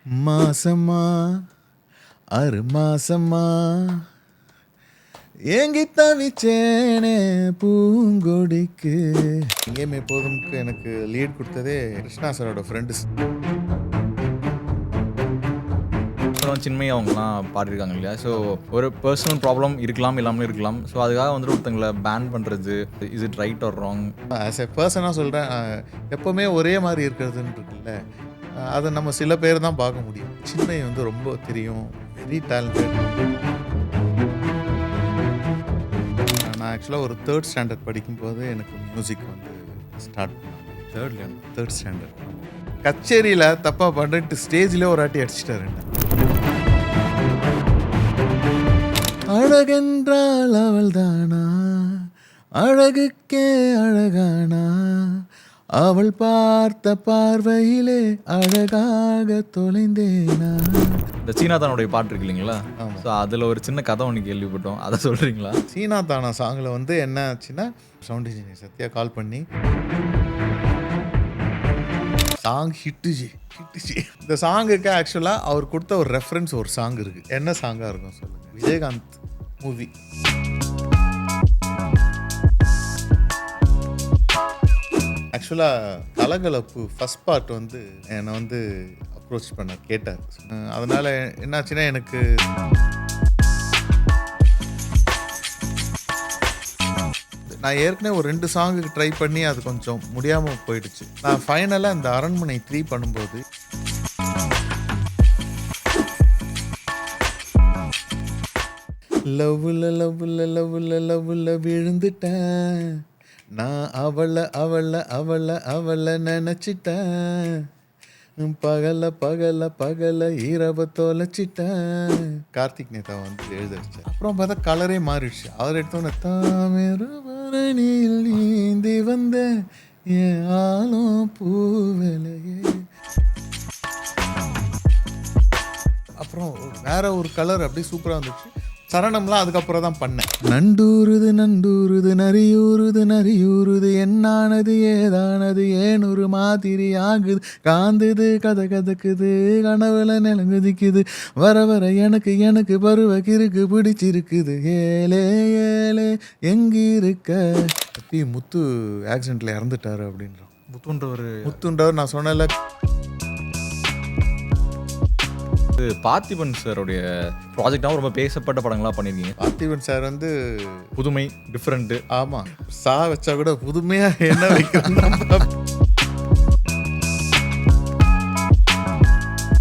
மாசமா 6 மாசமா ஏங்கி தவிச்சேனே பூங்கொடிக்கு. எங்கேயுமே போதும்க்கு எனக்கு லீட் கொடுத்ததே கிருஷ்ணா சாரோட ஃப்ரெண்டு. சின்மை அவங்கலாம் பாடிருக்காங்க இல்லையா. ஸோ ஒரு பர்சனல் ப்ராப்ளம் இருக்கலாம், இல்லாமல் இருக்கலாம். ஸோ அதுக்காக வந்துட்டு ஒருத்தங்களை பேன் பண்ணுறது, is it right or wrong? As a பர்சனாக சொல்கிறேன், எப்போவுமே ஒரே மாதிரி இருக்கிறதுன்னு இருக்குல்ல, அதை நம்ம சில பேர் தான் பார்க்க முடியும். சின்மை வந்து ரொம்ப தெரியும், வெரி டேலண்டட். நான் ஆக்சுவலாக ஒரு 3rd ஸ்டாண்டர்ட் படிக்கும்போது எனக்கு மியூசிக் வந்து ஸ்டார்ட் பண்ணேன். 3rd ஸ்டாண்டர்ட் கச்சேரியில் தப்பாக பண்ணிட்டு ஸ்டேஜில் ஒரு ஆட்டி அடிச்சிட்டாரு. அழகென்றால் அவள் தானா, அழகுக்கே அழகானா, அவள் பார்த்த பார்வையிலே அழகாக தொலைந்தேனா. இந்த சீனா தானுடைய பாட்டு இருக்கு இல்லைங்களா. ஸோ அதில் ஒரு சின்ன கதை ஒன்று கேள்விப்பட்டோம், அதை சொல்கிறீங்களா? சீனா தானா சாங்கில் வந்து என்ன ஆச்சுன்னா, சவுண்ட் இன்ஜினியர் சத்யா கால் பண்ணி சாங் ஹிட்டுஜி. இந்த சாங்குக்கு ஆக்சுவலாக அவர் கொடுத்த ஒரு ரெஃபரன்ஸ் ஒரு சாங் இருக்குது. என்ன சாங்காக இருக்கும் சொல்லுங்கள்? விஜயகாந்த் மூவி. ஆக்சுவலாக கலகலப்பு ஃபஸ்ட் பார்ட் வந்து என்னை வந்து அப்ரோச் பண்ண கேட்டார். அதனால் என்னாச்சுன்னா, எனக்கு நான் ஏற்கனவே ஒரு 2 சாங்குக்கு ட்ரை பண்ணி அது கொஞ்சம் முடியாமல் போயிடுச்சு. நான் ஃபைனலாக இந்த அரண்மனை 3 பண்ணும்போது லவ்ல விழுந்துட்டேன் நான், அவளை நினச்சிட்டேன், பகல இரவை தொலைச்சிட்டேன். கார்த்திக் நேதா வந்து எழுதிருச்சார். அப்புறம் பார்த்தா கலரே மாறிடுச்சு. அவர் எடுத்தோன்னே தாமிரபரணியில் நீந்தி வந்த என் ஆளும் பூவிலையே. அப்புறம் வேற ஒரு கலர் அப்படியே சூப்பராக வந்துச்சு. சரணம்லாம் அதுக்கப்புறம் தான் பண்ணேன். நண்டூருது நரியூருது என்னானது ஏதானது ஏன் ஒரு மாதிரி ஆகுது, காந்துது கதக்குது கனவுல நிலங்குதிக்குது, வர எனக்கு பருவ கிறுக்கு பிடிச்சிருக்குது, ஏலே எங்க இருக்க. முத்து ஆக்சிடென்ட்ல இறந்துட்டாரு அப்படின்றான். முத்துன்றவர் நான் சொன்னல. பார்த்திபன் சாருடைய ப்ராஜெக்டாகவும் ரொம்ப பேசப்பட்ட படங்களாக பண்ணியிருக்கீங்க. பார்த்திபன் சார் வந்து புதுமை, டிஃப்ரெண்ட்டு. ஆமாம், வச்சா கூட புதுமையாக என்ன வைக்கணும்.